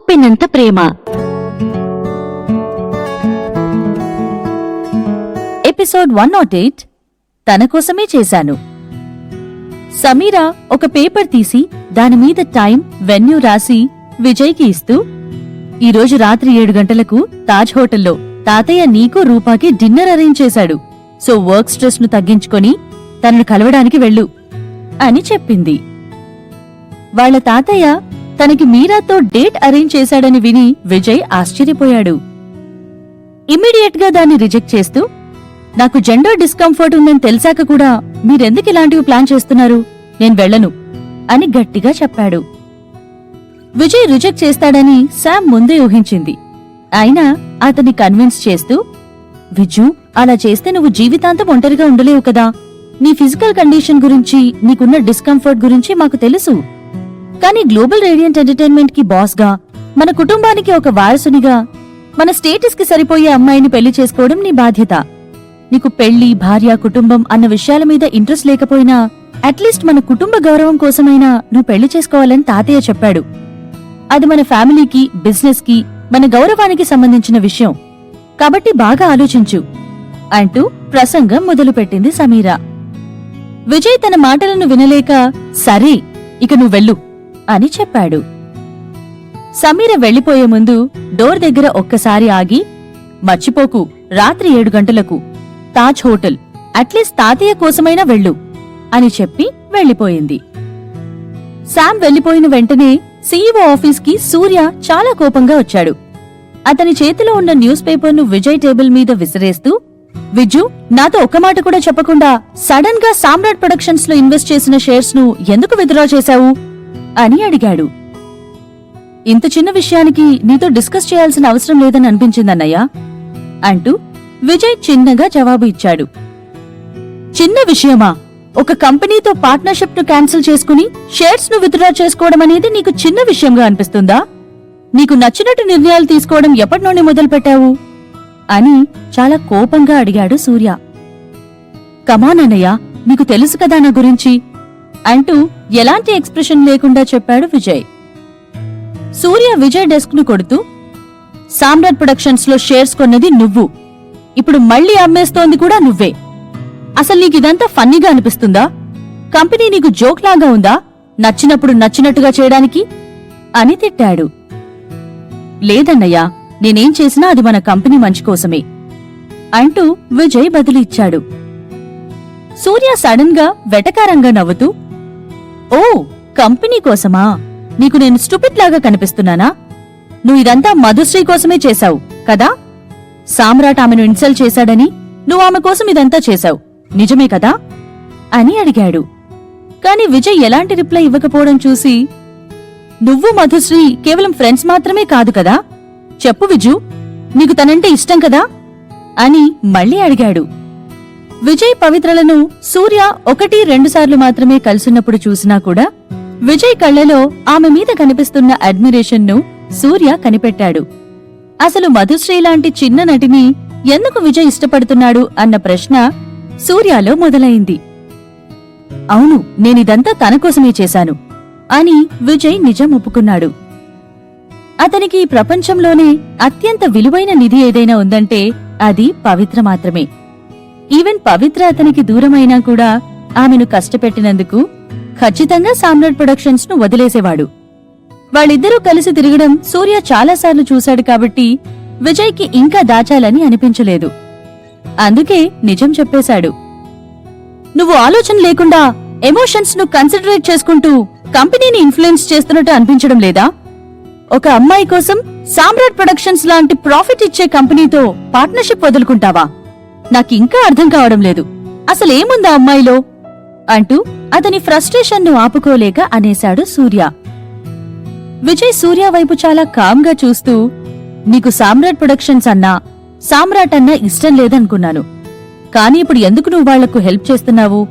ఉప్పినంత ప్రేమ. Episode 108 తన కోసమే చేశాను. సమీర ఒక పేపర్ తీసి దానిమీద టైం, వెన్యూ రాసి విజయ్కి ఇస్తూ, ఈరోజు రాత్రి 7 గంటలకు తాజ్ హోటల్లో తాతయ్య నీకు రూపాకి డిన్నర్ అరేంజ్ చేశాడు. సో వర్క్ స్ట్రెస్ ను తగ్గించుకొని తనను కలవడానికి వెళ్ళు అని చెప్పింది. వాళ్ల తాతయ్య తనకి మీరాతో డేట్ అరేంజ్ చేశాడని విని విజయ్ ఆశ్చర్యపోయాడు. ఇమ్మీడియట్ గా దాన్ని రిజెక్ట్ చేస్తూ, నాకు జెండర్ డిస్కంఫర్ట్ ఉందని తెలిసాక కూడా మీరెందుకు ఇలాంటివి ప్లాన్ చేస్తున్నారు, నేను వెళ్లను అని గట్టిగా చెప్పాడు. విజయ్ రిజెక్ట్ చేస్తాడని శామ్ ముందే ఊహించింది. అయినా అతన్ని కన్విన్స్ చేస్తూ, విజు, అలా చేస్తే నువ్వు జీవితాంతం ఒంటరిగా ఉండలేవు కదా. నీ ఫిజికల్ కండిషన్ గురించి, నీకున్న డిస్కంఫర్ట్ గురించి మాకు తెలుసు. కానీ గ్లోబల్ రేడియంట్ ఎంటర్టైన్మెంట్ కి బాస్ గా, మన కుటుంబానికి ఒక వారసునిగా, మన స్టేటస్ కి సరిపోయే అమ్మాయిని పెళ్లి చేసుకోవడం నీ బాధ్యత. నీకు పెళ్లి, భార్య, కుటుంబం అన్న విషయాల మీద ఇంట్రెస్ట్ లేకపోయినా అట్లీస్ట్ మన కుటుంబ గౌరవం కోసమైనా నువ్వు పెళ్లి చేసుకోవాలని తాతయ్య చెప్పాడు. అది మన ఫ్యామిలీకి, బిజినెస్ కి, మన గౌరవానికి సంబంధించిన విషయం. కాబట్టి బాగా ఆలోచించు అంటూ ప్రసంగం మొదలుపెట్టింది సమీర. విజయ్ తన మాటలను వినలేక, సరే ఇక నువ్వెళ్ళు అని చెప్పాడు. సమీర వెళ్లిపోయే ముందు డోర్ దగ్గర ఒక్కసారి ఆగి, మర్చిపోకు, రాత్రి 7 గంటలకు తాజ్ హోటల్, అట్లీస్ట్ తాతయ్య కోసమైనా వెళ్ళు అని చెప్పి వెళ్లిపోయింది. శామ్ వెళ్లిపోయిన వెంటనే సీఈఓ ఆఫీస్కి సూర్య చాలా కోపంగా వచ్చాడు. అతని చేతిలో ఉన్న న్యూస్ పేపర్ను విజయ్ టేబుల్ మీద విసిరేస్తూ, విజు, నాతో ఒక్క మాట కూడా చెప్పకుండా సడన్ గా సామ్రాట్ ప్రొడక్షన్స్ లో ఇన్వెస్ట్ చేసిన షేర్స్ ను ఎందుకు విత్డ్రా చేశావు అని అడిగాడు. ఇంత చిన్న విషయానికి నీతో డిస్కస్ చేయాల్సిన అవసరం లేదని అనిపించిందన్నయ్యా అంటూ విజయ్ చిన్నగా జవాబు ఇచ్చాడు. చిన్న విషయమా? ఒక కంపెనీతో పార్ట్నర్షిప్ ను క్యాన్సిల్ చేసుకుని షేర్స్ ను విత్డ్రా చేసుకోవడం అనేది నీకు చిన్న విషయంగా అనిపిస్తుందా? నీకు నచ్చినట్టు నిర్ణయాలు తీసుకోవడం ఎప్పటి నుండి మొదలుపెట్టావు అని చాలా కోపంగా అడిగాడు సూర్య. కమాన్ అన్నయ్య, నీకు తెలుసు కదా నా గురించి అంటూ ఎలాంటి ఎక్స్ప్రెషన్ లేకుండా చెప్పాడు విజయ్. సూర్య విజయ్ డెస్క్ ను కొడుతూ, సామ్రాట్ ప్రొడక్షన్స్ లో షేర్స్ కొన్నది నువ్వు, ఇప్పుడు మళ్లీ అమ్మేస్తోంది కూడా నువ్వే. అసలు నీకిదంతా ఫన్నీగా అనిపిస్తుందా? కంపెనీ నీకు జోక్ లాగా ఉందా, నచ్చినప్పుడు నచ్చినట్టుగా చేయడానికి అని తిట్టాడు. లేదన్నయ్యా, నేనేం చేసినా అది మన కంపెనీ మంచి కోసమే అంటూ విజయ్ బదులు ఇచ్చాడు. సూర్య సడన్ గా వెటకారంగా నవ్వుతూ, ఓ, కంపెనీ కోసమా? నీకు నేను స్టూపిడ్ లాగా కనిపిస్తున్నానా? నువ్వు ఇదంతా మధుశ్రీ కోసమే చేశావు కదా? సామ్రాట్ ఆమెను ఇన్సల్ట్ చేశాడని నువ్వు ఆమె కోసం ఇదంతా చేశావు, నిజమే కదా అని అడిగాడు. కాని విజయ్ ఎలాంటి రిప్లై ఇవ్వకపోవడం చూసి, నువ్వు మధుశ్రీ కేవలం ఫ్రెండ్స్ మాత్రమే కాదు కదా? చెప్పు విజు, నీకు తనంటే ఇష్టం కదా అని మళ్లీ అడిగాడు. విజయ్ పవిత్రలను సూర్య 1-2 సార్లు మాత్రమే కలిసినప్పుడు చూసినా కూడా విజయ్ కళ్లలో ఆమె మీద కనిపిస్తున్న అడ్మిరేషన్ ను సూర్య కనిపెట్టాడు. అసలు మధుశ్రీ లాంటి చిన్న నటిని ఎందుకు విజయ్ ఇష్టపడుతున్నాడు అన్న ప్రశ్న సూర్యలో మొదలైంది. అవును, నేనిదంతా తన కోసమే చేశాను అని విజయ్ నిజం ఒప్పుకున్నాడు. అతనికి ఈ ప్రపంచంలోనే అత్యంత విలువైన నిధి ఏదైనా ఉందంటే అది పవిత్ర మాత్రమే. ఈవెన్ పవిత్ర అతనికి దూరమైనా కూడా ఆమెను కష్టపెట్టినందుకు ఖచ్చితంగా సామ్రాట్ ప్రొడక్షన్స్ ను వదిలేసేవాడు. వాళ్ళిద్దరూ కలిసి తిరగడం సూర్య చాలాసార్లు చూశాడు కాబట్టి విజయ్కి ఇంకా దాచాలని అనిపించలేదు. అందుకే నిజం చెప్పేశాడు. నువ్వు ఆలోచన లేకుండా ఎమోషన్స్ ను కన్సిడరేట్ చేసుకుంటూ కంపెనీని ఇన్ఫ్లుయెన్స్ చేస్తున్నట్టు అనిపించడం లేదా? ఒక అమ్మాయి కోసం సామ్రాట్ ప్రొడక్షన్స్ లాంటి ప్రాఫిట్ ఇచ్చే కంపెనీతో పార్ట్నర్షిప్ వదులుకుంటావా? నాకింకా అర్థం కావడం లేదు. అసలేముందా అమ్మాయిలో అంటూ అతని ఫ్రస్ట్రేషన్ ను ఆపుకోలేక అనేశాడు సూర్య. విజయ్ సూర్య వైపు చాలా కామ్గా చూస్తూ, నీకు సామ్రాట్ ప్రొడక్షన్స్ అన్నా, సామ్రాట్ అన్నా ఇష్టం లేదనుకున్నాను. కాని ఇప్పుడు ఎందుకు నువ్వు వాళ్లకు హెల్ప్ చేస్తున్నావు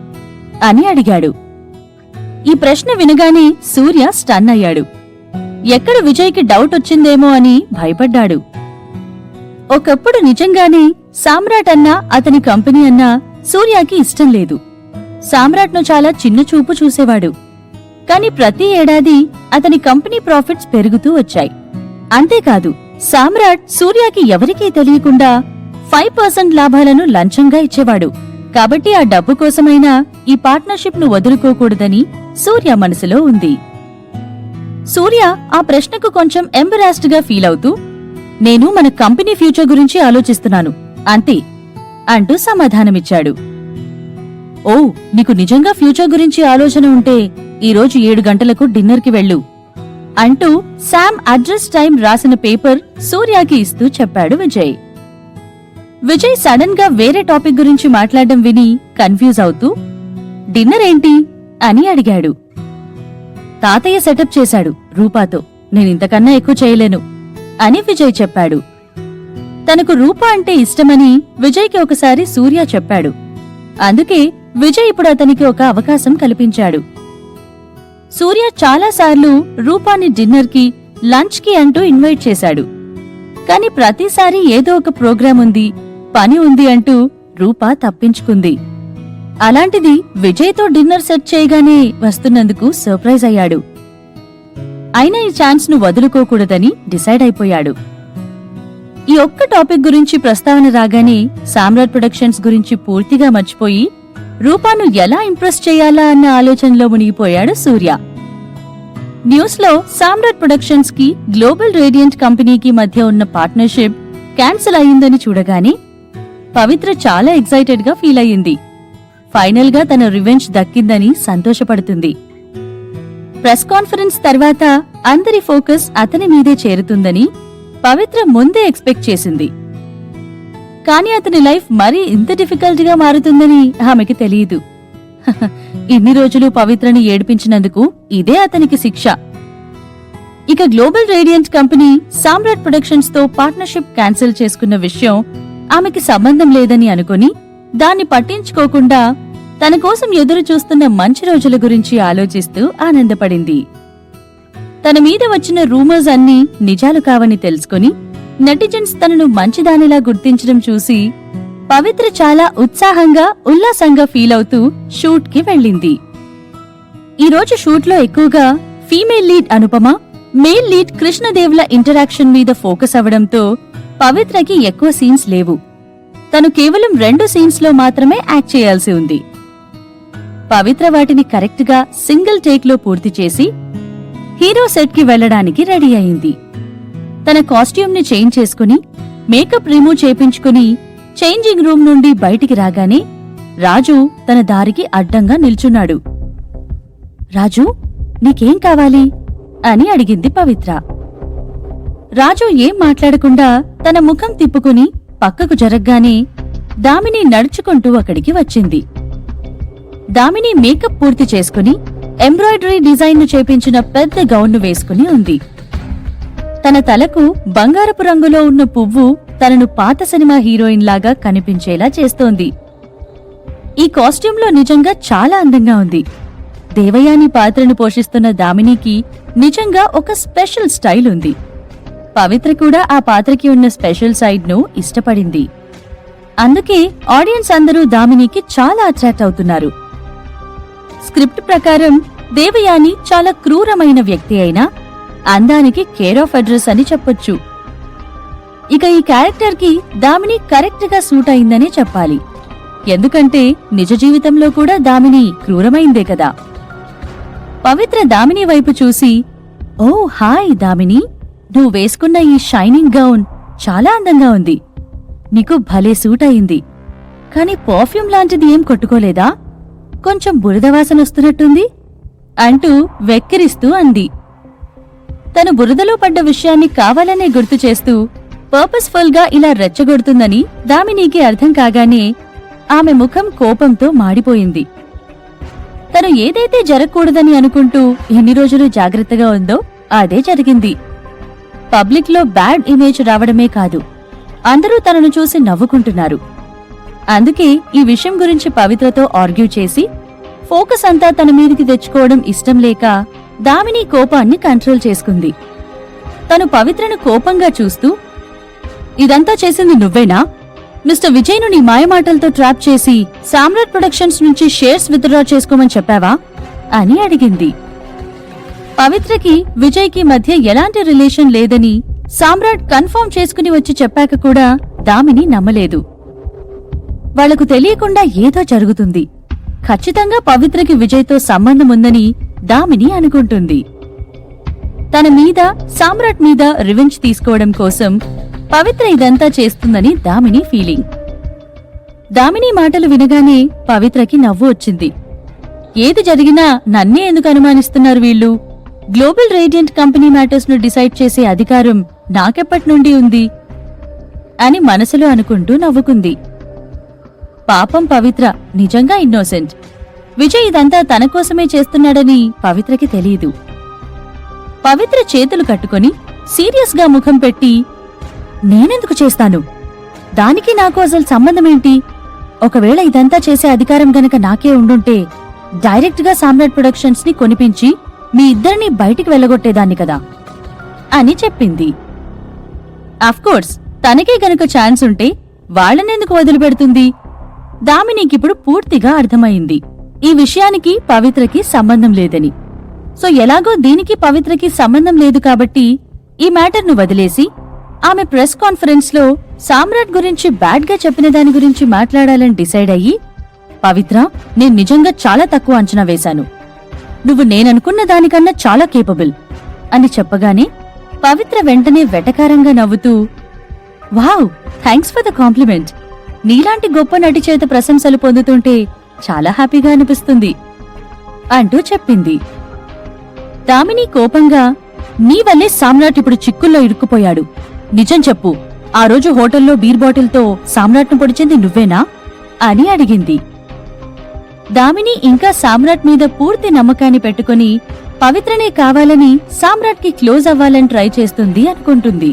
అని అడిగాడు. ఈ ప్రశ్న వినగానే సూర్య స్టన్ అయ్యాడు. ఎక్కడ విజయ్కి డౌట్ వచ్చిందేమో అని భయపడ్డాడు. ఒకప్పుడు నిజంగానే సామ్రాట్ అన్నా, అతని కంపెనీ అన్నా సూర్యకి ఇష్టం లేదు. సామ్రాట్ను చాలా చిన్న చూపు చూసేవాడు. కాని ప్రతి ఏడాది అతని కంపెనీ ప్రాఫిట్స్ పెరుగుతూ వచ్చాయి. అంతేకాదు సామ్రాట్ సూర్యకి ఎవరికీ తెలియకుండా 5% లాభాలను లంచంగా ఇచ్చేవాడు. కాబట్టి ఆ డబ్బు కోసమైనా ఈ పార్ట్నర్షిప్ ను వదులుకోకూడదని సూర్య మనసులో ఉంది. సూర్య ఆ ప్రశ్నకు కొంచెం ఎంబరాస్డ్ గా ఫీల్ అవుతూ, నేను మన కంపెనీ ఫ్యూచర్ గురించి ఆలోచిస్తున్నాను అంతే అంటూ సమాధానమిచ్చాడు. ఓ, నీకు నిజంగా ఫ్యూచర్ గురించి ఆలోచన ఉంటే ఈరోజు 7 గంటలకు డిన్నర్కి వెళ్ళు అంటూ శామ్ అడ్రస్ టైం రాసిన పేపర్ సూర్యకి ఇస్తూ చెప్పాడు విజయ్. విజయ్ సడన్ గా వేరే టాపిక్ గురించి మాట్లాడడం విని కన్ఫ్యూజ్ అవుతూ, డిన్నర్ ఏంటి అని అడిగాడు. తాతయ్య సెటప్ చేశాడు రూపాతో, నేనింతకన్నా ఎక్కువ చేయలేను అని విజయ్ చెప్పాడు. తనకు రూపా అంటే ఇష్టమని విజయ్కి ఒకసారి సూర్య చెప్పాడు. అందుకే విజయ్ ఇప్పుడు అతనికి ఒక అవకాశం కల్పించాడు. సూర్య చాలాసార్లు రూపాని డిన్నర్కి, లంచ్కి అంటూ ఇన్వైట్ చేశాడు. కాని ప్రతిసారి ఏదో ఒక ప్రోగ్రాం ఉంది, పని ఉంది అంటూ రూపా తప్పించుకుంది. అలాంటిది విజయ్తో డిన్నర్ సెట్ చేయగానే వస్తున్నందుకు సర్ప్రైజ్ అయ్యాడు. అయినా ఈ ఛాన్స్ ను వదులుకోకూడదని డిసైడ్ అయిపోయాడు. ఈ ఒక్క టాపిక్ గురించి ప్రస్తావన రాగానే సామ్రాట్ ప్రొడక్షన్స్ గురించి పూర్తిగా మర్చిపోయి రూపాను ఎలా ఇంప్రెస్ చేయాలా అన్న ఆలోచనలో మునిగిపోయాడు సూర్య. న్యూస్ లో సామ్రాట్ ప్రొడక్షన్స్ కి గ్లోబల్ రేడియంట్ కంపెనీకి మధ్య ఉన్న పార్ట్నర్షిప్ క్యాన్సిల్ అయ్యిందని చూడగానే పవిత్ర చాలా ఎక్సైటెడ్ గా ఫీల్ అయ్యింది. ఫైనల్ గా తన రివెంజ్ దక్కిందని సంతోషపడుతుంది. ప్రెస్ కాన్ఫరెన్స్ తర్వాత అందరి ఫోకస్ అతని మీదే చేరుతుందని పవిత్ర ముందే ఎక్స్పెక్ట్ చేసింది. కాని అతని లైఫ్ మరీ ఇంత డిఫికల్ట్ గా మారుతుందని ఆమెకి తెలియదు. ఇన్ని రోజులు పవిత్రని ఏడిపించినందుకు ఇదే అతనికి శిక్ష. ఇక గ్లోబల్ రేడియంట్ కంపెనీ సామ్రాట్ ప్రొడక్షన్స్ తో పార్ట్నర్షిప్ క్యాన్సిల్ చేసుకున్న విషయం ఆమెకి సంబంధం లేదని అనుకుని దాన్ని పట్టించుకోకుండా తన కోసం ఎదురు చూస్తున్న మంచి రోజుల గురించి ఆలోచిస్తూ ఆనందపడింది. తన మీద వచ్చిన రూమర్స్ అన్నీ నిజాలు కావని తెలుసుకుని నెటిజన్స్ తనను మంచిదానిలా గుర్తించడం చూసి పవిత్ర చాలా ఉత్సాహంగా, ఉల్లాసంగా ఫీల్ అవుతూ షూట్ కి వెళ్ళింది. ఈరోజు షూట్ లో ఎక్కువగా female lead Anupama, male lead కృష్ణదేవ్ల ఇంటరాక్షన్ మీద ఫోకస్ అవడంతో పవిత్రకి ఎక్కువ సీన్స్ లేవు. తను కేవలం 2 సీన్స్ లో మాత్రమే యాక్ట్ చేయాల్సి ఉంది. పవిత్ర వాటిని కరెక్ట్ గా సింగిల్ టేక్ లో పూర్తి చేసి హీరో సెట్ కి వెళ్లడానికి రెడీ అయింది. తన కాస్ట్యూమ్ ని చేంజ్ చేసుకుని మేకప్ రిమూవ్ చేపించుకుని చేంజింగ్ రూమ్ నుండి బయటికి రాగానే రాజు తన దారికి అడ్డంగా నిల్చున్నాడు. రాజు, నీకేం కావాలి అని అడిగింది పవిత్ర. రాజు ఏం మాట్లాడకుండా తన ముఖం తిప్పుకుని పక్కకు జరగ్గానే దామిని నడుచుకుంటూ అక్కడికి వచ్చింది. దామిని మేకప్ పూర్తి చేసుకుని ఎంబ్రాయిడరీ డిజైన్ ను చేపించిన పెద్ద గౌన్ను వేసుకుని ఉంది. తన తలకు బంగారపు రంగులో ఉన్న పువ్వు తనను పాత సినిమా హీరోయిన్ లాగా కనిపించేలా చేస్తోంది. ఈ కాస్ట్యూంలో నిజంగా చాలా అందంగా ఉంది. దేవయాని పాత్రను పోషిస్తున్న దామినికి నిజంగా ఒక స్పెషల్ స్టైల్ ఉంది. పవిత్ర కూడా ఆ పాత్రకి ఉన్న స్పెషల్ సైడ్ ను ఇష్టపడింది. అందుకే ఆడియన్స్ అందరూ దామినికి చాలా అట్రాక్ట్ అవుతున్నారు. స్క్రిప్ట్ ప్రకారం దేవయాని చాలా క్రూరమైన వ్యక్తి అయినా అందానికి కేర్ ఆఫ్ అడ్రస్ అని చెప్పొచ్చు. ఇక ఈ క్యారెక్టర్ కి దామిని కరెక్ట్ గా సూట్ అయిందనే చెప్పాలి. ఎందుకంటే నిజ జీవితంలో కూడా దామిని క్రూరమైందే కదా. పవిత్ర దామిని వైపు చూసి, ఓ హాయ్ దామిని, నువ్వు వేసుకున్న ఈ షైనింగ్ గౌన్ చాలా అందంగా ఉంది. నీకు భలే సూట్ అయింది. కాని పర్ఫ్యూమ్ లాంటిది ఏం కొట్టుకోలేదా? కొంచెం బురదవాసనొస్తున్నట్టుంది అంటూ వెక్కిరిస్తూ అంది. తను బురదలో పడ్డ విషయాన్ని కావాలనే గుర్తు చేస్తూ పర్పస్ఫుల్ గా ఇలా రెచ్చగొడుతుందని దామినికి అర్థం కాగానే ఆమె ముఖం కోపంతో మాడిపోయింది. తను ఏదైతే జరగకూడదని అనుకుంటూ ఎన్ని రోజులు జాగ్రత్తగా ఉందో అదే జరిగింది. పబ్లిక్ లో బ్యాడ్ ఇమేజ్ రావడమే కాదు, అందరూ తనను చూసి నవ్వుకుంటున్నారు. అందుకే ఈ విషయం గురించి పవిత్రతో ఆర్గ్యూ చేసి ఫోకస్ అంతా తన మీదికి తెచ్చుకోవడం ఇష్టం లేక దామిని కోపాన్ని కంట్రోల్ చేసుకుంది. తను పవిత్రను కోపంగా చూస్తూ, ఇదంతా చేసింది నువ్వేనా? మిస్టర్ విజయ్ను నీ మాయమాటలతో ట్రాప్ చేసి సామ్రాట్ ప్రొడక్షన్స్ నుంచి షేర్స్ విత్డ్రా చేసుకోమని చెప్పావా అని అడిగింది. పవిత్రకి విజయ్కి మధ్య ఎలాంటి రిలేషన్ లేదని సామ్రాట్ కన్ఫర్మ్ చేసుకుని వచ్చి చెప్పాక కూడా దామిని నమ్మలేదు. వాళ్లకు తెలియకుండా ఏదో జరుగుతుంది. ఖచ్చితంగా పవిత్రకి విజయ్తో సంబంధముందని దామిని అనుకుంటుంది. తన మీద, సామ్రాట్ మీద రివెంజ్ తీసుకోవడం కోసం పవిత్ర ఇదంతా చేస్తుందని దామిని ఫీలింగ్. దామిని మాటలు వినగానే పవిత్రకి నవ్వు వచ్చింది. ఏది జరిగినా నన్నే ఎందుకు అనుమానిస్తున్నారు వీళ్ళు? గ్లోబల్ రేడియంట్ కంపెనీ మ్యాటర్స్ ను డిసైడ్ చేసే అధికారం నాకెప్పటినుండి ఉంది అని మనసులో అనుకుంటూ నవ్వుకుంది. పాపం పవిత్ర నిజంగా ఇన్నోసెంట్. విజయ్ ఇదంతా తన కోసమే చేస్తున్నాడని పవిత్రకి తెలీదు. పవిత్ర చేతులు కట్టుకుని సీరియస్ గా ముఖం పెట్టి, నేనెందుకు చేస్తాను? దానికి నాకు అసలు సంబంధమేంటి? ఒకవేళ ఇదంతా చేసే అధికారం గనక నాకే ఉండుంటే డైరెక్ట్ గా సామ్రాట్ ప్రొడక్షన్స్ ని కొనిపించి మీ ఇద్దరినీ బయటికి వెళ్ళగొట్టేదాన్ని కదా అని చెప్పింది. అఫ్కోర్స్ తనకే గనుక ఛాన్స్ ఉంటే వాళ్లనెందుకు వదిలిపెడుతుంది? దామినికిప్పుడు పూర్తిగా అర్థమైంది ఈ విషయానికి పవిత్రకి సంబంధం లేదని. సో ఎలాగో దీనికి పవిత్రకి సంబంధం లేదు కాబట్టి ఈ మ్యాటర్ను వదిలేసి ఆమె ప్రెస్ కాన్ఫరెన్స్ లో సామ్రాట్ గురించి బ్యాడ్ గా చెప్పిన దాని గురించి మాట్లాడాలని డిసైడ్ అయ్యి, పవిత్ర, నేను నిజంగా చాలా తక్కువ అంచనా వేశాను. నువ్వు నేననుకున్న దానికన్నా చాలా కేపబుల్ అని చెప్పగానే పవిత్ర వెంటనే వెటకారంగా నవ్వుతూ, wow, thanks for the complement. నీలాంటి గొప్ప నటి చేత ప్రశంసలు పొందుతుంటే చాలా హ్యాపీగా అనిపిస్తుంది అంటూ చెప్పింది. దామిని కోపంగా, నీ వల్లే సామ్రాట్ ఇప్పుడు చిక్కుల్లో ఇరుక్కుపోయాడు. నిజం చెప్పు, ఆ రోజు హోటల్లో బీర్ బాటిల్తో సామ్రాట్ను పొడిచింది నువ్వేనా అని అడిగింది. దామిని ఇంకా సామ్రాట్ మీద పూర్తి నమ్మకాన్ని పెట్టుకుని పవిత్రనే కావాలని సామ్రాట్ కి క్లోజ్ అవ్వాలని ట్రై చేస్తుంది అనుకుంటుంది.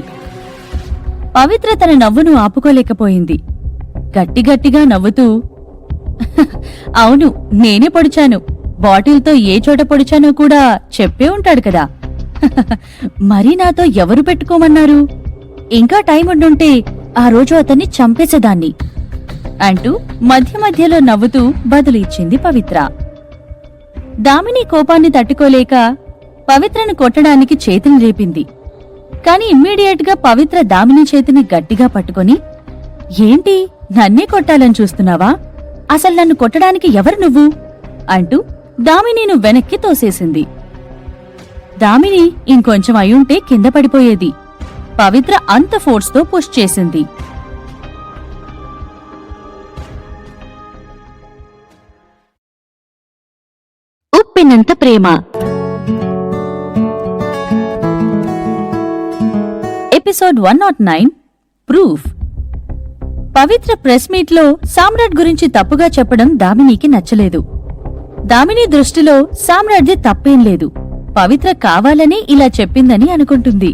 పవిత్ర తన నవ్వును ఆపుకోలేకపోయింది. గట్టిగట్టిగా నవ్వుతూ, అవును, నేనే పొడిచాను. బాటిల్తో ఏ చోట పొడిచానో కూడా చెప్పే ఉంటాడు కదా. మరీ నాతో ఎవరు పెట్టుకోమన్నారు? ఇంకా టైం ఉండుంటే ఆ రోజు అతన్ని చంపేసేదాన్ని అంటూ మధ్య మధ్యలో నవ్వుతూ బదులు ఇచ్చింది పవిత్ర. దామిని కోపాన్ని తట్టుకోలేక పవిత్రను కొట్టడానికి చేతిని రేపింది. కాని ఇమ్మీడియట్ గా పవిత్ర దామిని చేతిని గట్టిగా పట్టుకొని, ఏంటి, నన్నే కొట్టాలని చూస్తున్నావా? అసలు నన్ను కొట్టడానికి ఎవరు నువ్వు అంటూ దామినిను వెనక్కి తోసేసింది. దామిని ఇంకొంచెం అయ్యుంటే కింద పడిపోయేది. పవిత్ర అంత ఫోర్స్తో పుష్ చేసింది. ఉప్పినంత ప్రేమ ఎపిసోడ్ 109 ప్రూఫ్. పవిత్ర ప్రెస్ మీట్లో సామ్రాట్ గురించి తప్పుగా చెప్పడం దామినికి నచ్చలేదు. దామిని దృష్టిలో సామ్రాట్ది తప్పేం లేదు. పవిత్ర కావాలని ఇలా చెప్పిందని అనుకుంటుంది.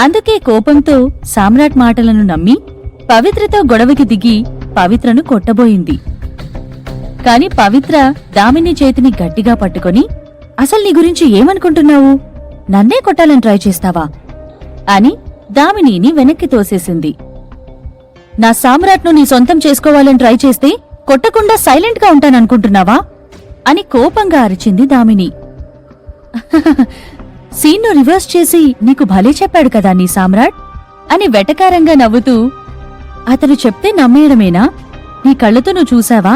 అందుకే కోపంతో సామ్రాట్ మాటలను నమ్మి పవిత్రతో గొడవకి దిగి పవిత్రను కొట్టబోయింది. కాని పవిత్ర దామిని చేతిని గట్టిగా పట్టుకొని, అసలు నీ గురించి ఏమనుకుంటున్నావు? నన్నే కొట్టాలని ట్రై చేస్తావా అని దామినిని వెనక్కి తోసేసింది. నా సామ్రాట్ను నీ సొంతం చేసుకోవాలని ట్రై చేస్తే కొట్టకుండా సైలెంట్ గా ఉంటాననుకుంటున్నావా అని కోపంగా అరిచింది దామిని. సీన్ను రివర్స్ చేసి నీకు భలే చెప్పాడు కదా నీ సామ్రాట్ అని వెటకారంగా నవ్వుతూ, అతను చెప్తే నమ్మేయడమేనా? నీ కళ్ళతో నువ్వు చూసావా?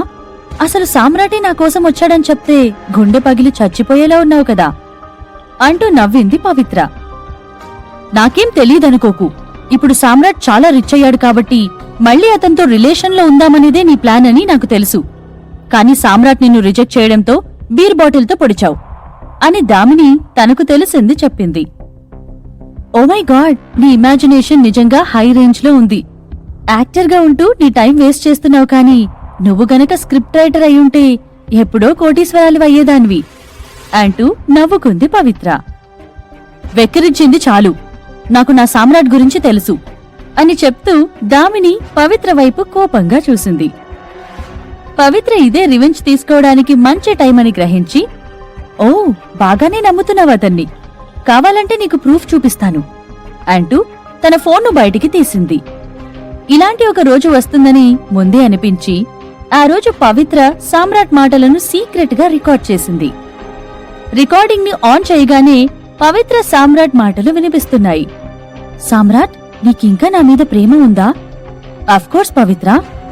అసలు సామ్రాటే నా కోసం వచ్చాడని చెప్తే గుండె పగిలి చచ్చిపోయేలా ఉన్నావు కదా అంటూ నవ్వింది పవిత్ర. నాకేం తెలీదనుకోకు. ఇప్పుడు సామ్రాట్ చాలా రిచ్ అయ్యాడు కాబట్టి మళ్లీ అతనితో రిలేషన్లో ఉందామనేదే నీ ప్లాన్ అని నాకు తెలుసు. కాని సామ్రాట్ నిన్ను రిజెక్ట్ చేయడంతో బీర్ బాటిల్తో పొడిచావు అని దామిని తనకు తెలిసింది చెప్పింది. ఓ మై గాడ్, నీ ఇమాజినేషన్ నిజంగా హై రేంజ్ లో ఉంది. యాక్టర్గా ఉంటూ నీ టైం వేస్ట్ చేస్తున్నావు. కానీ నువ్వు గనక స్క్రిప్ట్ రైటర్ అయ్యుంటే ఎప్పుడో కోటీశ్వరాలు అయ్యేదానివి అంటూ నవ్వుకుంది పవిత్ర. వెక్కిరించింది చాలు, నాకు నా సామ్రాట్ గురించి తెలుసు అని చెప్తూ దామిని పవిత్ర వైపు కోపంగా చూసింది. పవిత్ర ఇదే రివెంజ్ తీసుకోవడానికి మంచి టైం అని గ్రహించి, ఓ, బాగానే నమ్ముతున్నావు అతన్ని, కావాలంటే నీకు ప్రూఫ్ చూపిస్తాను అంటూ తన ఫోన్ను బయటికి తీసింది. ఇలాంటి ఒక రోజు వస్తుందని ముందే అనిపించి ఆ రోజు పవిత్ర సామ్రాట్ మాటలను సీక్రెట్ గా రికార్డ్ చేసింది. రికార్డింగ్ ని ఆన్ చేయగానే పవిత్ర సామ్రాట్ మాటలు వినిపిస్తున్నాయి. సామ్రాట్, నీకింకా నా మీద ప్రేమ ఉందా? అఫ్కోర్స్ పవిత్ర,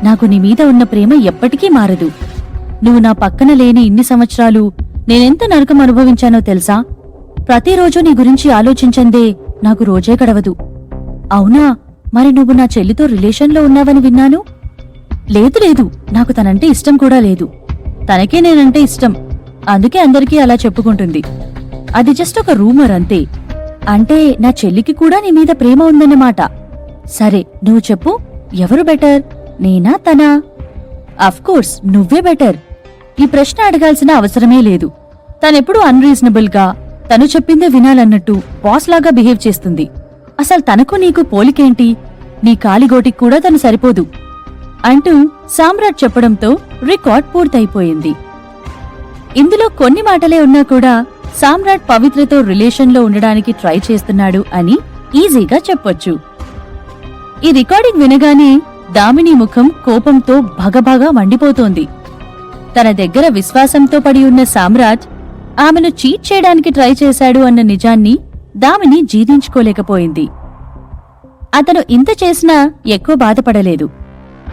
నాకు నీ మీద ఉన్న ప్రేమ ఎప్పటికీ మారదు. నువ్వు నా పక్కన లేని ఇన్ని సంవత్సరాలు నేనెంత నరకం అనుభవించానో తెలుసా? ప్రతిరోజు నీ గురించి ఆలోచించందే నాకు రోజే గడవదు. అవునా? మరి నువ్వు నా చెల్లితో రిలేషన్లో ఉన్నావని విన్నాను. లేదు లేదు, నాకు తనంటే ఇష్టం కూడా లేదు. తనకే నేనంటే ఇష్టం, అందుకే అందరికీ అలా చెప్పుకుంటుంది. అది జస్ట్ ఒక రూమర్ అంతే. అంటే నా చెల్లికి కూడా నీ మీద ప్రేమ ఉందన్నమాట. సరే, నువ్వు చెప్పు, ఎవరు బెటర్, నేనా తనా? అఫ్కోర్స్ నువ్వే బెటర్. ఈ ప్రశ్న అడగాల్సిన అవసరమే లేదు. తనెప్పుడు అన్రీజనబుల్ గా తను చెప్పిందే వినాలన్నట్టు బాస్ లాగా బిహేవ్ చేస్తుంది. అసలు తనకు నీకు పోలికేంటి? నీ కాలిగోటికి కూడా తను సరిపోదు అంటూ సామ్రాట్ చెప్పడంతో రికార్డ్ పూర్తయిపోయింది. ఇందులో కొన్ని మాటలే ఉన్నా కూడా సామ్రాట్ పవిత్రతో రిలేషన్లో ఉండడానికి ట్రై చేస్తున్నాడు అని ఈజీగా చెప్పొచ్చు. ఈ రికార్డింగ్ వినగానే దామిని ముఖం కోపంతో భగభగా మండిపోతోంది. తన దగ్గర విశ్వాసంతో పడి ఉన్న సామ్రాట్ ఆమెను చీట్ చేయడానికి ట్రై చేశాడు అన్న నిజాన్ని దామిని జీర్ణించుకోలేకపోయింది. అతను ఇంత చేసినా ఎక్కువ బాధపడలేదు.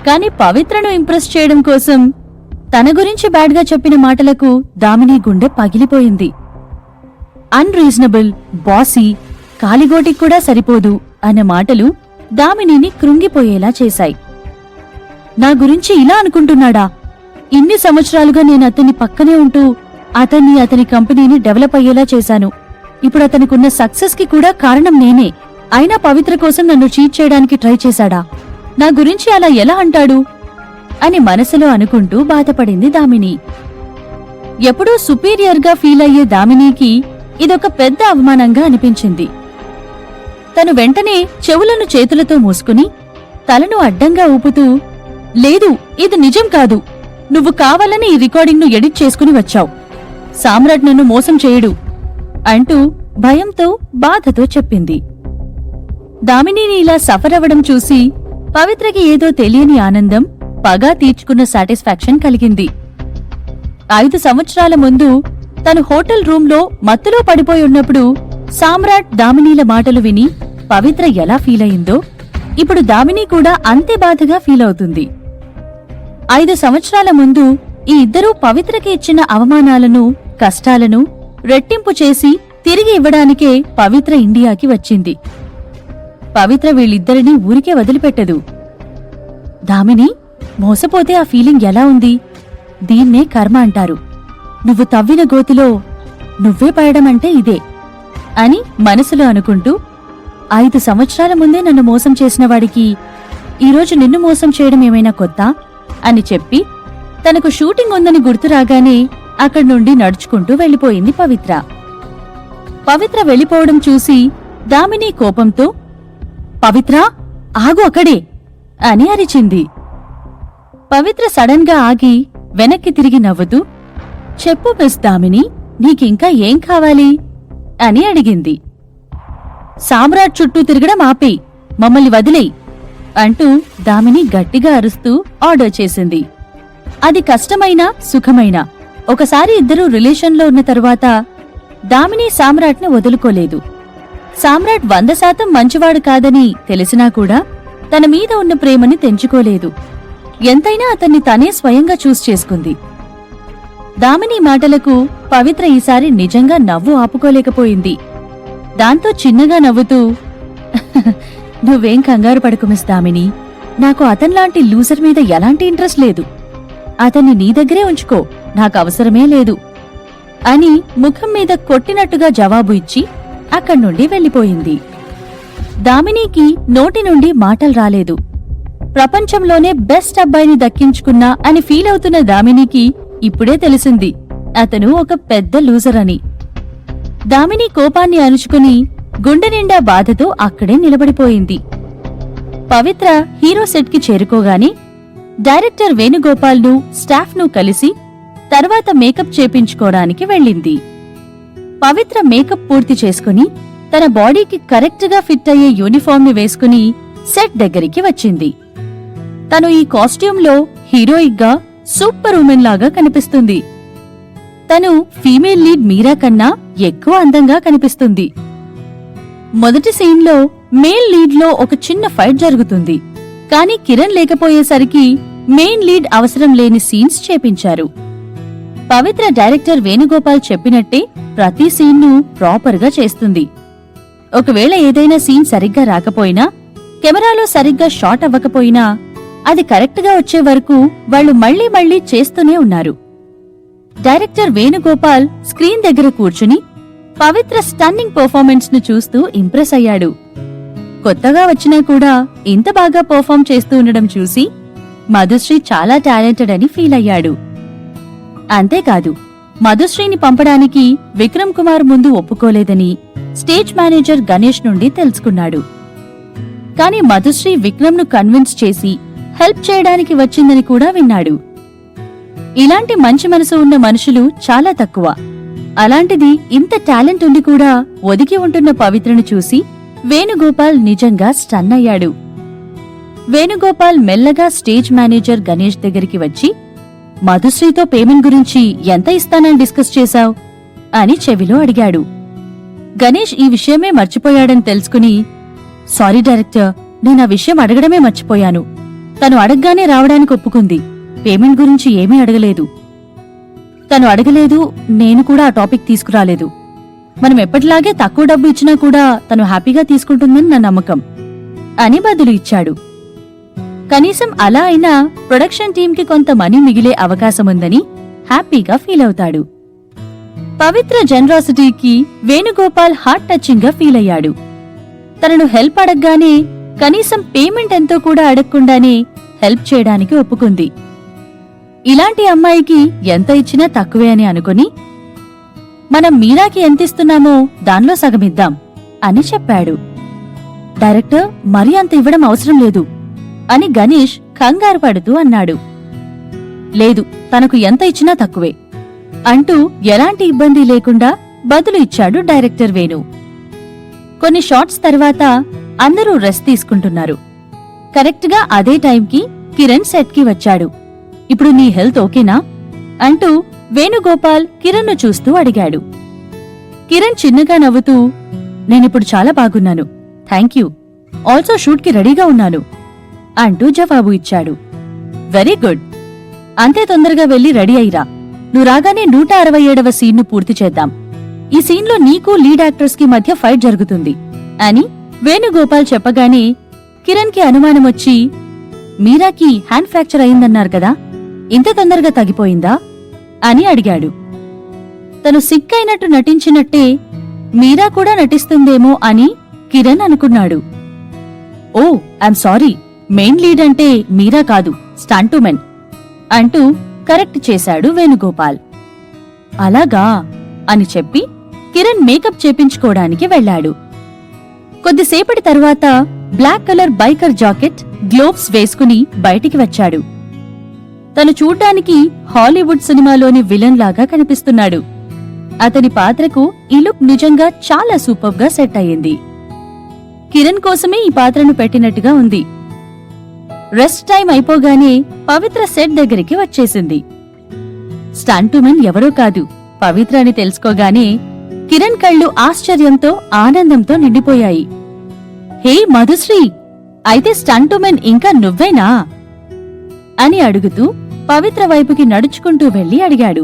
కాని పవిత్రను ఇంప్రెస్ చేయడం కోసం తన గురించి బ్యాడ్గా చెప్పిన మాటలకు దామిని గుండె పగిలిపోయింది. అన్రీజనబుల్, బాసీ, కాలిగోటికి కూడా సరిపోదు అన్న మాటలు దామినిని కృంగిపోయేలా చేశాయి. నా గురించి ఇలా అనుకుంటున్నాడా? ఇన్ని సంవత్సరాలుగా నేను అతని పక్కనే ఉంటూ అతని కంపెనీని డెవలప్ అయ్యేలా చేశాను. ఇప్పుడు అతనికున్న సక్సెస్ కి కూడా కారణం నేనే. అయినా పవిత్ర కోసం నన్ను చీట్ చేయడానికి ట్రై చేశాడా? నా గురించి అలా ఎలా అంటాడు అని మనసులో అనుకుంటూ బాధపడింది దామిని. ఎప్పుడూ సుపీరియర్ గా ఫీల్ అయ్యే దామినికి ఇదొక పెద్ద అవమానంగా అనిపించింది. తను వెంటనే చెవులను చేతులతో మూసుకుని తలను అడ్డంగా ఊపుతూ, లేదు, ఇది నిజం కాదు. నువ్వు కావాలని ఈ రికార్డింగ్ను ఎడిట్ చేసుకుని వచ్చావు. సామ్రాట్ నన్ను మోసం చేయడు అంటూ భయంతో బాధతో చెప్పింది. దామినిని ఇలా సఫర్ అవ్వడం చూసి పవిత్రకి ఏదో తెలియని ఆనందం, పగా తీర్చుకున్న సాటిస్ఫాక్షన్ కలిగింది. 5 సంవత్సరాల ముందు తను హోటల్ రూంలో మత్తులో పడిపోయి ఉన్నప్పుడు సామ్రాట్ దామినీల మాటలు విని పవిత్ర ఎలా ఫీల్ అయిందో ఇప్పుడు దామిని కూడా అంతే బాధగా ఫీల్ అవుతుంది. 5 సంవత్సరాల ముందు ఈ ఇద్దరూ పవిత్రకి ఇచ్చిన అవమానాలను, కష్టాలను రెట్టింపు చేసి తిరిగి ఇవ్వడానికే పవిత్ర ఇండియాకి వచ్చింది. పవిత్ర వీళ్ళిద్దరినీ ఊరికే వదిలిపెట్టదు. దామిని, మోసపోతే ఆ ఫీలింగ్ ఎలా ఉంది? దీన్నే కర్మ అంటారు. నువ్వు తవ్విన గోతిలో నువ్వే పడడమంటే ఇదే అని మనసులో అనుకుంటూ, 5 సంవత్సరాల ముందే నన్ను మోసం చేసిన వాడికి ఈరోజు నిన్ను మోసం చేయడం ఏమైనా కొత్త అని చెప్పి తనకు షూటింగ్ ఉందని గుర్తురాగానే అక్కడి నుండి నడుచుకుంటూ వెళ్లిపోయింది పవిత్ర. పవిత్ర వెళ్లిపోవడం చూసి దామిని కోపంతో, పవిత్ర, ఆగు అక్కడే అని అరిచింది. పవిత్ర సడన్ గా ఆగి వెనక్కి తిరిగి నవ్వుతూ, చెప్పు మిస్ దామిని, నీకింకా ఏం కావాలి అని అడిగింది. సామ్రాట్ చుట్టూ తిరగడం ఆపేయ్, మమ్మల్ని వదిలేయ్ అంటూ దామిని గట్టిగా అరుస్తూ ఆర్డర్ చేసింది. అది కష్టమైనా సుఖమైనా ఒకసారి ఇద్దరూ రిలేషన్లో ఉన్న తరువాత దామిని సామ్రాట్ని వదులుకోలేదు. సామ్రాట్ 100% మంచివాడు కాదని తెలిసినా కూడా తన మీద ఉన్న ప్రేమని తెంచుకోలేదు. ఎంతైనా అతన్ని తనే స్వయంగా చూస్ చేసుకుంది. దామిని మాటలకు పవిత్ర ఈసారి నిజంగా నవ్వు ఆపుకోలేకపోయింది. దాంతో చిన్నగా నవ్వుతూ, నువ్వేం కంగారు పడకు మిస్ దామిని, నాకు అతన్లాంటి లూజర్ మీద ఎలాంటి ఇంట్రెస్ట్ లేదు. అతన్ని నీ దగ్గరే ఉంచుకో, నాకు అవసరమే లేదు అని ముఖం మీద కొట్టినట్టుగా జవాబు ఇచ్చి అక్కడి నుండి వెళ్లిపోయింది. దామినికి నోటి నుండి మాటలు రాలేదు. ప్రపంచంలోనే బెస్ట్ అబ్బాయిని దక్కించుకున్నా అని ఫీల్ అవుతున్న దామినికి ఇప్పుడే తెలిసింది అతను ఒక పెద్ద లూజర్ అని. దామిని కోపాన్ని అణుచుకుని గుండె నిండా బాధతో అక్కడే నిలబడిపోయింది. పవిత్ర హీరో సెట్ కి చేరుకోగానే డైరెక్టర్ వేణుగోపాల్ను, స్టాఫ్ను కలిసి తర్వాత మేకప్ చేపించుకోవడానికి వెళ్ళింది. పవిత్ర మేకప్ పూర్తి చేసుకుని తన బాడీకి కరెక్ట్ గా ఫిట్ అయ్యే యూనిఫామ్ ని వేసుకుని సెట్ దగ్గరికి వచ్చింది. తను ఈ కాస్ట్యూమ్లో హీరోయిక్ గా సూపర్ ఉమెన్ లాగా కనిపిస్తుంది. తను ఫీమేల్ లీడ్ మీరా కన్నా ఎక్కువ అందంగా కనిపిస్తుంది. మొదటి సీన్లో మెయిన్ లీడ్లో ఒక చిన్న ఫైట్ జరుగుతుంది. కానీ కిరణ్ లేకపోయేసరికి మెయిన్ లీడ్ అవసరం లేని సీన్స్ చేపించారు. పవిత్ర డైరెక్టర్ వేణుగోపాల్ చెప్పినట్టే ప్రతి సీన్ను ప్రాపర్గా చేస్తుంది. ఒకవేళ ఏదైనా సీన్ సరిగ్గా రాకపోయినా, కెమెరాలో సరిగ్గా షాట్ అవ్వకపోయినా అది కరెక్ట్గా వచ్చే వరకు వాళ్లు మళ్లీ మళ్లీ చేస్తూనే ఉన్నారు. డైరెక్టర్ వేణుగోపాల్ స్క్రీన్ దగ్గర కూర్చుని పవిత్ర స్టన్నింగ్ పర్ఫార్మెన్స్ ను చూస్తూ ఇంప్రెస్ అయ్యాడు. కొత్తగా వచ్చినా కూడా ఇంత బాగా పర్ఫార్మ్ చేస్తూ ఉండడం చూసి మధుశ్రీ చాలా టాలెంటెడ్ అని ఫీల్ అయ్యాడు. అంతేకాదు, మధుశ్రీని పంపడానికి విక్రమ్ కుమార్ ముందు ఒప్పుకోలేదని స్టేజ్ మేనేజర్ గణేష్ నుండి తెలుసుకున్నాడు. కాని మధుశ్రీ విక్రమ్ ను కన్విన్స్ చేసి హెల్ప్ చేయడానికి వచ్చిందని కూడా విన్నాడు. ఇలాంటి మంచి మనసు ఉన్న మనుషులు చాలా తక్కువ. అలాంటిది ఇంత టాలెంట్ ఉండి కూడా ఒదిగి ఉంటున్న పవిత్రను చూసి వేణుగోపాల్ నిజంగా స్టన్ అయ్యాడు. వేణుగోపాల్ మెల్లగా స్టేజ్ మేనేజర్ గణేష్ దగ్గరికి వచ్చి, మధుశ్రీతో పేమెంట్ గురించి ఎంత ఇస్తానని డిస్కస్ చేశావ్ అని చెవిలో అడిగాడు. గణేష్ ఈ విషయమే మర్చిపోయాడని తెలుసుకుని, సారీ డైరెక్టర్, నేనా విషయం అడగడమే మర్చిపోయాను. తను అడగ్గానే రావడానికి ఒప్పుకుంది. పేమెంట్ గురించి ఏమీ అడగలేదు. తను అడగలేదు, నేను కూడా ఆ టాపిక్ తీసుకురాలేదు. మనం ఎప్పటిలాగే తక్కువ డబ్బు ఇచ్చినా కూడా తను హ్యాపీగా తీసుకుంటుందని నా నమ్మకం అని బదులు ఇచ్చాడు. కనీసం అలా అయినా ప్రొడక్షన్ టీంకి కొంత మనీ మిగిలే అవకాశముందని హ్యాపీగా ఫీల్ అవుతాడు. పవిత్ర జనరాసిటీకి వేణుగోపాల్ హార్ట్ టచింగ్ గా ఫీల్ అయ్యాడు. తనను హెల్ప్ అడగ్గానే కనీసం పేమెంట్ ఎంతో కూడా అడగకుండానే హెల్ప్ చేయడానికి ఒప్పుకుంది. ఇలాంటి అమ్మాయికి ఎంత ఇచ్చినా తక్కువే అని అనుకుని, మనం మీరాకి ఎంతిస్తున్నామో దానిలో సగమిద్దాం అని చెప్పాడు. డైరెక్టర్, మరీ అంత ఇవ్వడం అవసరం లేదు అని గణేష్ కంగారు పడుతూ అన్నాడు. లేదు, తనకు ఎంత ఇచ్చినా తక్కువే అంటూ ఎలాంటి ఇబ్బంది లేకుండా బదులు ఇచ్చాడు డైరెక్టర్ వేణు. కొన్ని షాట్స్ తర్వాత అందరూ రెస్ట్ తీసుకుంటున్నారు. కరెక్ట్గా అదే టైంకి కిరణ్ సెట్కి వచ్చాడు. ఇప్పుడు నీ హెల్త్ ఓకేనా అంటూ వేణుగోపాల్ కిరణ్ను చూస్తూ అడిగాడు. కిరణ్ చిన్నగా నవ్వుతూ, నేనిప్పుడు చాలా బాగున్నాను, థ్యాంక్యూ, ఆల్సో షూట్కి రెడీగా ఉన్నాను అంటూ జవాబు ఇచ్చాడు. వెరీ గుడ్, అంతే తొందరగా వెళ్లి రెడీ అయ్యిరా. నువ్వు రాగానే 167వ సీన్ను పూర్తి చేద్దాం. ఈ సీన్లో నీకు లీడ్ యాక్టర్స్ కి మధ్య ఫైట్ జరుగుతుంది అని వేణుగోపాల్ చెప్పగానే కిరణ్ కి అనుమానమొచ్చి, మీరాకి హ్యాండ్ ఫ్రాక్చర్ అయిందన్నారు కదా, ఇంత తొందరగా తగ్గిపోయిందా అని అడిగాడు. తను సిక్ అయినట్టు నటించినట్టే మీరా కూడా నటిస్తుందేమో అని కిరణ్ అనుకున్నాడు. ఓ, ఐఎమ్ సారీ, మెయిన్ లీడ్ అంటే మీరా కాదు, స్టంటుమెన్ అంటూ కరెక్ట్ చేశాడు వేణుగోపాల్. అలాగా అని చెప్పి కిరణ్ మేకప్ చేపించుకోవడానికి వెళ్లాడు. కొద్దిసేపటి తర్వాత black colour biker jacket, gloves వేసుకుని బయటికి వచ్చాడు. తను చూడ్డానికి హాలీవుడ్ సినిమాలోని విలన్ లాగా కనిపిస్తున్నాడు. అతని పాత్రకు ఈ లుక్ నిజంగా చాలా సూపర్ గా సెట్ అయ్యింది. కిరణ్ కోసమే ఈ పాత్రను పెట్టినట్టుగా ఉంది. రెస్ట్ టైం అయిపోగానే పవిత్ర సెట్ దగ్గరికి వచ్చేసింది. స్టంటుమెన్ ఎవరో కాదు, పవిత్ర అని తెలుసుకోగానే కిరణ్ కళ్ళు ఆశ్చర్యంతో ఆనందంతో నిండిపోయాయి. హే మధుశ్రీ, అయితే స్టంటుమెన్ ఇంకా నువ్వేనా అని అడుగుతూ పవిత్ర వైపుకి నడుచుకుంటూ వెళ్లి అడిగాడు.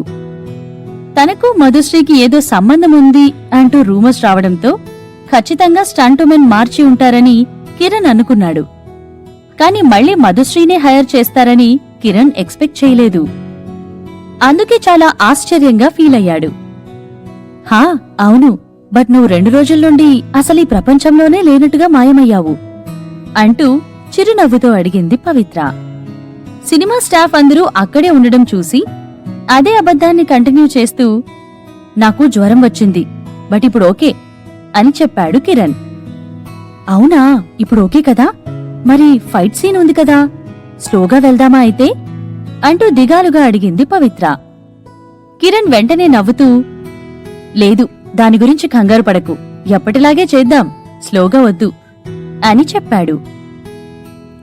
తనకు మధుశ్రీకి ఏదో సంబంధం ఉంది అంటూ రూమర్స్ రావడంతో ఖచ్చితంగా స్టంటుమెన్ మార్చి ఉంటారని కిరణ్ అనుకున్నాడు. కాని మళ్లీ మధుశ్రీనే హైర్ చేస్తారని కిరణ్ ఎక్స్పెక్ట్ చేయలేదు. అందుకే చాలా ఆశ్చర్యంగా ఫీల్ అయ్యాడు. హా అవును, బట్ నువ్వు 2 రోజుల నుండి అసలు ఈ ప్రపంచంలోనే లేనట్టుగా మాయమయ్యావు అంటూ చిరునవ్వుతో అడిగింది పవిత్ర. సినిమా స్టాఫ్ అందరూ అక్కడే ఉండడం చూసి అదే అబద్ధాన్ని కంటిన్యూ చేస్తూ, నాకు జ్వరం వచ్చింది, బట్ ఇప్పుడు ఓకే అని చెప్పాడు కిరణ్. అవునా, ఇప్పుడు ఓకే కదా, మరి ఫైట్ సీన్ ఉంది కదా, స్లోగా వెళ్దామా అయితే అంటూ దిగాలుగా అడిగింది పవిత్ర. కిరణ్ వెంటనే నవ్వుతూ, లేదు, దాని గురించి కంగారు పడకు, ఎప్పటిలాగే చేద్దాం, స్లోగా వద్దు అని చెప్పాడు.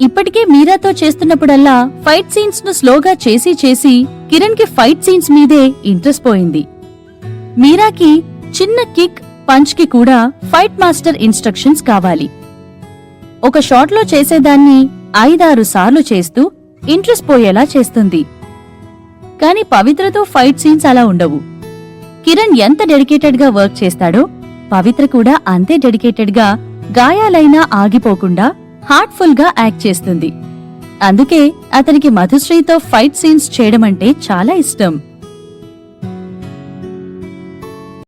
ఇప్పటికే మీరాతో చేస్తున్నప్పుడల్లా ఫైట్ సీన్స్ ను స్లోగా చేసి చేసి కిరణ్ కి ఫైట్ సీన్స్ మీదే ఇంట్రెస్ట్ పోయింది. మీరాకి చిన్న కిక్ పంచ్కి కూడా ఫైట్ మాస్టర్ ఇన్స్ట్రక్షన్స్ కావాలి. ఒక షాట్లో చేసేదాన్ని 5-6 సార్లు చేస్తూ ఇంట్రెస్ట్ పోయేలా చేస్తుంది. కాని పవిత్రతో ఫైట్ సీన్స్ అలా ఉండవు. కిరణ్ ఎంత డెడికేటెడ్గా వర్క్ చేస్తాడో పవిత్ర కూడా అంతే డెడికేటెడ్గా గాయాలైనా ఆగిపోకుండా హార్ట్ఫుల్గా యాక్ట్ చేస్తుంది. అందుకే అతనికి మధుశ్రీతో ఫైట్ సీన్స్ చేయడమంటే చాలా ఇష్టం.